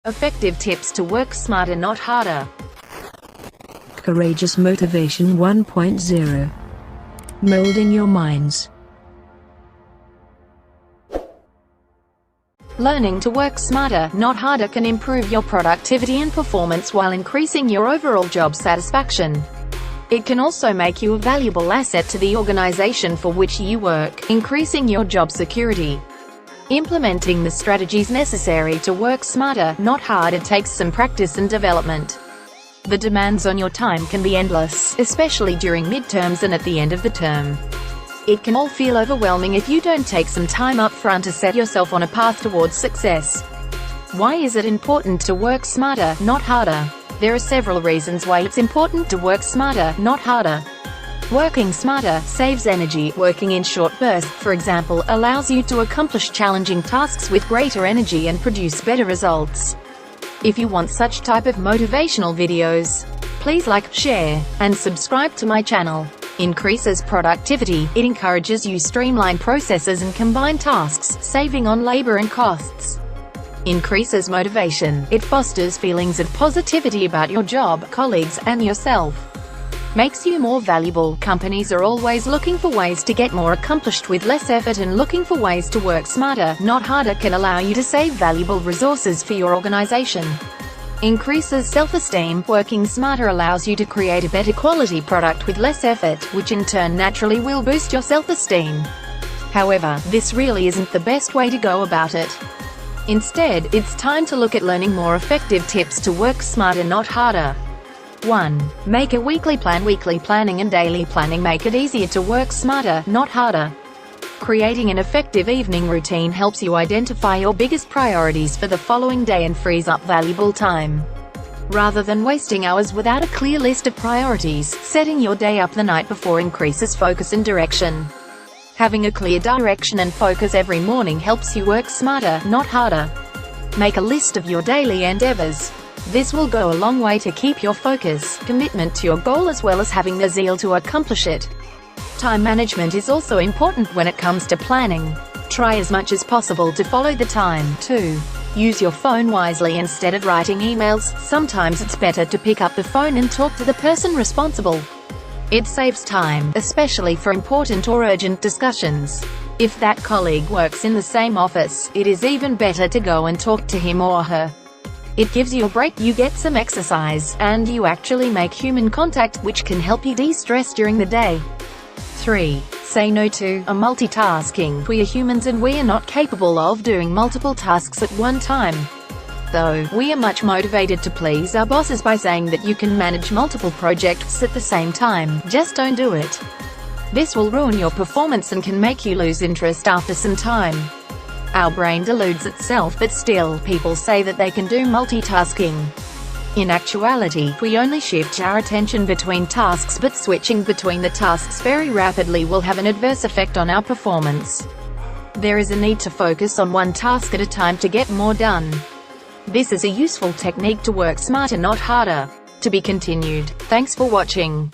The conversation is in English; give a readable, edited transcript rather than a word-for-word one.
Effective tips to work smarter, not harder. Courageous Motivation 1.0. Molding your minds. Learning to work smarter, not harder can improve your productivity and performance while increasing your overall job satisfaction. It can also make you a valuable asset to the organization for which you work, increasing your job security. Implementing the strategies necessary to work smarter, not harder takes some practice and development. The demands on your time can be endless, especially during midterms and at the end of the term. It can all feel overwhelming if you don't take some time up front to set yourself on a path towards success. Why is it important to work smarter, not harder? There are several reasons why it's important to work smarter, not harder. Working smarter saves energy. Working in short bursts, for example, allows you to accomplish challenging tasks with greater energy and produce better results. If you want such type of motivational videos, please like, share, and subscribe to my channel. Increases productivity. It encourages you streamline processes and combine tasks, saving on labor and costs. Increases motivation. It fosters feelings of positivity about your job, colleagues, and yourself. Makes you more valuable. Companies are always looking for ways to get more accomplished with less effort, and looking for ways to work smarter, not harder, can allow you to save valuable resources for your organization. Increases self-esteem. Working smarter allows you to create a better quality product with less effort, which in turn naturally will boost your self-esteem. However, this really isn't the best way to go about it. Instead, it's time to look at learning more effective tips to work smarter, not harder. 1. Make a weekly plan. Weekly planning and daily planning make it easier to work smarter, not harder. Creating an effective evening routine helps you identify your biggest priorities for the following day and frees up valuable time. Rather than wasting hours without a clear list of priorities, setting your day up the night before increases focus and direction. Having a clear direction and focus every morning helps you work smarter, not harder. Make a list of your daily endeavors. This will go a long way to keep your focus, commitment to your goal, as well as having the zeal to accomplish it. Time management is also important when it comes to planning. Try as much as possible to follow the time. 2. Use your phone wisely. Instead of writing emails, sometimes it's better to pick up the phone and talk to the person responsible. It saves time, especially for important or urgent discussions. If that colleague works in the same office, it is even better to go and talk to him or her. It gives you a break, you get some exercise, and you actually make human contact, which can help you de-stress during the day. 3. Say no to multitasking. We are humans and we are not capable of doing multiple tasks at one time. Though, we are much motivated to please our bosses by saying that you can manage multiple projects at the same time. Just don't do it. This will ruin your performance and can make you lose interest after some time. Our brain deludes itself, but still, people say that they can do multitasking. In actuality, we only shift our attention between tasks, but switching between the tasks very rapidly will have an adverse effect on our performance. There is a need to focus on one task at a time to get more done. This is a useful technique to work smarter, not harder. To be continued. Thanks for watching.